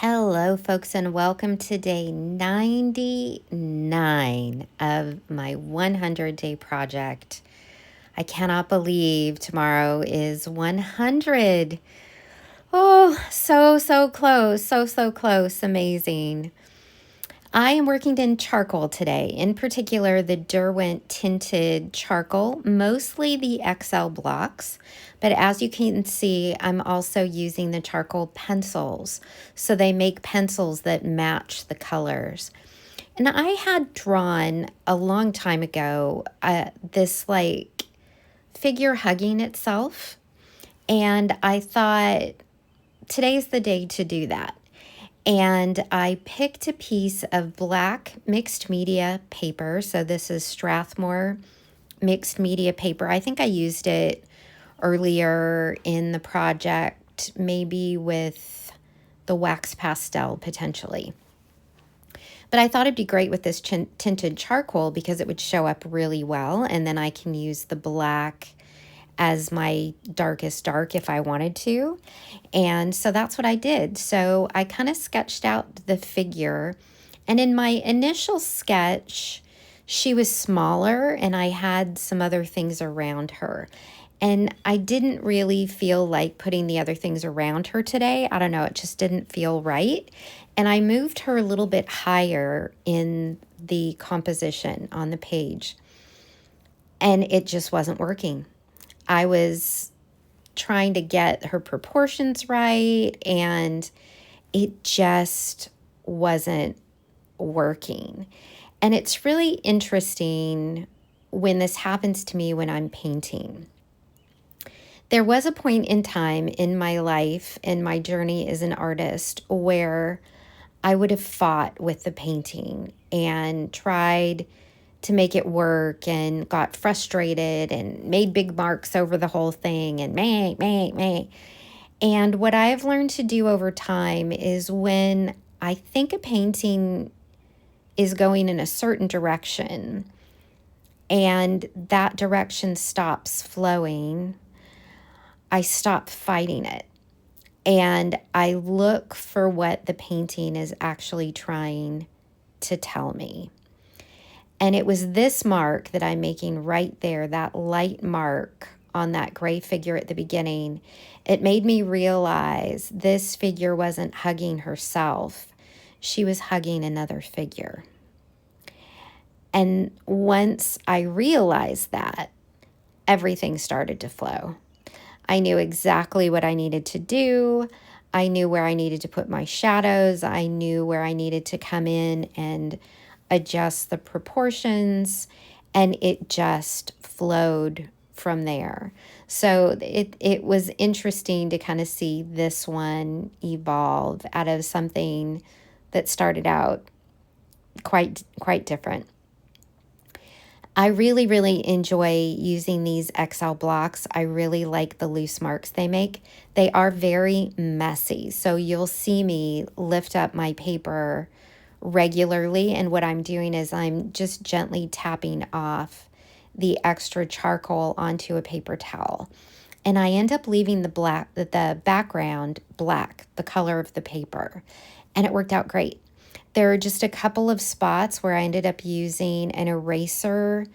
Hello, folks, and welcome to day 99 of my 100-day project. I cannot believe tomorrow is 100. Oh, so close, so close, amazing. I am working in charcoal today, in particular the Derwent tinted charcoal, mostly the XL blocks. But as you can see, I'm also using the charcoal pencils. So they make pencils that match the colors. And I had drawn a long time ago this like figure hugging itself. And I thought today's the day to do that. And I picked a piece of black mixed media paper. So this is Strathmore mixed media paper. I think I used it earlier in the project, maybe with the wax pastel potentially. But I thought it'd be great with this tinted charcoal because it would show up really well. And then I can use the black as my darkest dark if I wanted to. And so that's what I did. So I kind of sketched out the figure. And in my initial sketch, she was smaller and I had some other things around her. And I didn't really feel like putting the other things around her today. I don't know, it just didn't feel right. And I moved her a little bit higher in the composition on the page. And it just wasn't working. I was trying to get her proportions right, and it just wasn't working. And it's really interesting when this happens to me when I'm painting. There was a point in time in my life, in my journey as an artist, where I would have fought with the painting and tried to make it work and got frustrated and made big marks over the whole thing and meh. And what I've learned to do over time is when I think a painting is going in a certain direction and that direction stops flowing, I stop fighting it. And I look for what the painting is actually trying to tell me. And it was this mark that I'm making right there, that light mark on that gray figure at the beginning. It made me realize this figure wasn't hugging herself. She was hugging another figure. And once I realized that, everything started to flow. I knew exactly what I needed to do. I knew where I needed to put my shadows. I knew where I needed to come in and adjust the proportions, and it just flowed from there. So it was interesting to kind of see this one evolve out of something that started out quite different. I really enjoy using these XL blocks. I really like the loose marks they make. They are very messy, so you'll see me lift up my paper regularly, and what I'm doing is I'm just gently tapping off the extra charcoal onto a paper towel. And I end up leaving the background black, the color of the paper, and it worked out great. There are just a couple of spots where I ended up using an eraser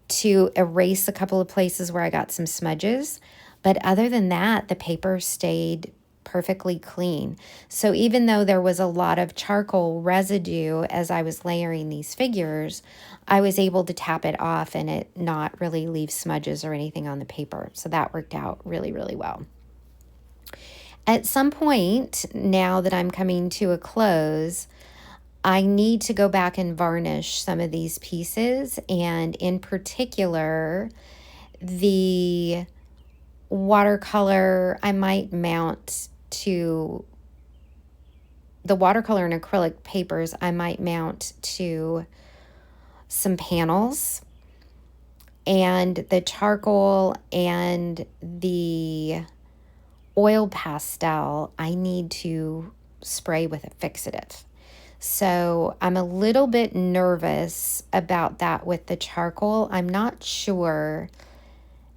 to erase a couple of places where I got some smudges. But other than that, the paper stayed perfectly clean. So even though there was a lot of charcoal residue as I was layering these figures, I was able to tap it off and it not really leave smudges or anything on the paper. So that worked out really well. At some point, now that I'm coming to a close, I need to go back and varnish some of these pieces, and in particular, the watercolor I might mount to the watercolor and acrylic papers I might mount to some panels, and the charcoal and the oil pastel I need to spray with a fixative. So I'm a little bit nervous about that with the charcoal. I'm not sure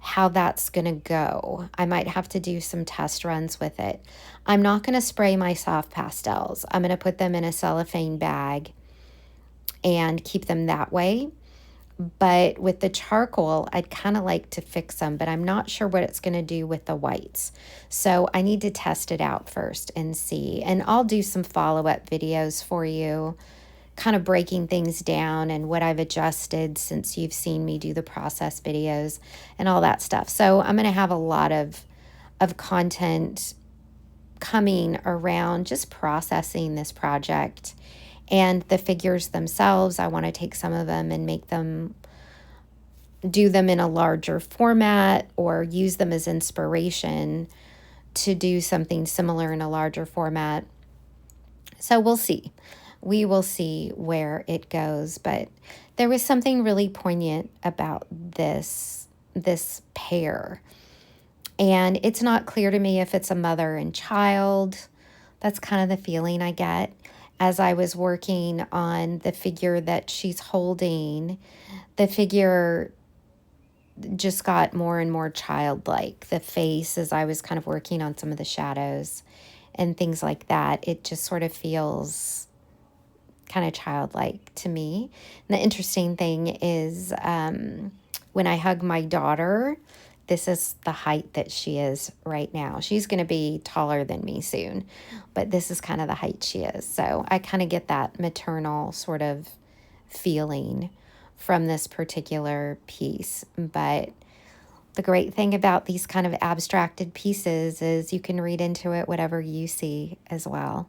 how that's going to go. I might have to do some test runs with it. I'm not going to spray my soft pastels. I'm going to put them in a cellophane bag and keep them that way. But with the charcoal, I'd kind of like to fix them, but I'm not sure what it's going to do with the whites. So I need to test it out first and see. And I'll do some follow-up videos for you, kind of breaking things down and what I've adjusted since you've seen me do the process videos and all that stuff. So I'm going to have a lot of content coming around just processing this project. And the figures themselves, I want to take some of them and make them, do them in a larger format or use them as inspiration to do something similar in a larger format. So we'll see. We will see where it goes. But there was something really poignant about this pair. And it's not clear to me if it's a mother and child. That's kind of the feeling I get as I was working on the figure that she's holding. The figure just got more and more childlike. The face, as I was kind of working on some of the shadows and things like that, it just sort of feels kind of childlike to me. And the interesting thing is when I hug my daughter, this is the height that she is right now. She's going to be taller than me soon, but this is kind of the height she is. So I kind of get that maternal sort of feeling from this particular piece. But the great thing about these kind of abstracted pieces is you can read into it whatever you see as well.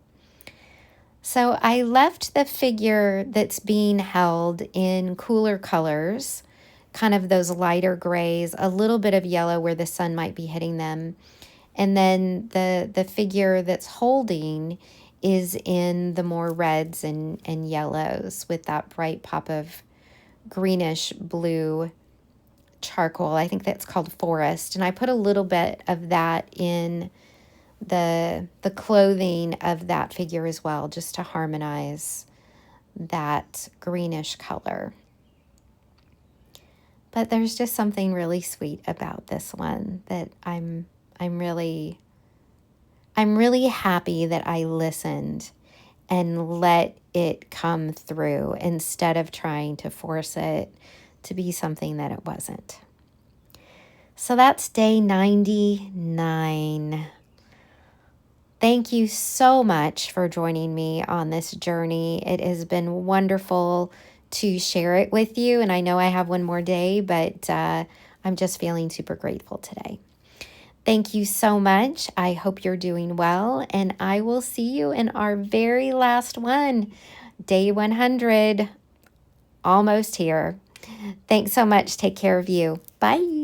So I left the figure that's being held in cooler colors, kind of those lighter grays, a little bit of yellow where the sun might be hitting them. And then the figure that's holding is in the more reds and yellows with that bright pop of greenish blue charcoal. I think that's called forest. And I put a little bit of that in the clothing of that figure as well, just to harmonize that greenish color. But there's just something really sweet about this one that I'm really happy that I listened and let it come through instead of trying to force it to be something that it wasn't. So that's day 99. Thank you so much for joining me on this journey. It has been wonderful to share it with you. And I know I have one more day, but I'm just feeling super grateful today. Thank you so much. I hope you're doing well. And I will see you in our very last one, day 100. Almost here. Thanks so much. Take care of you. Bye.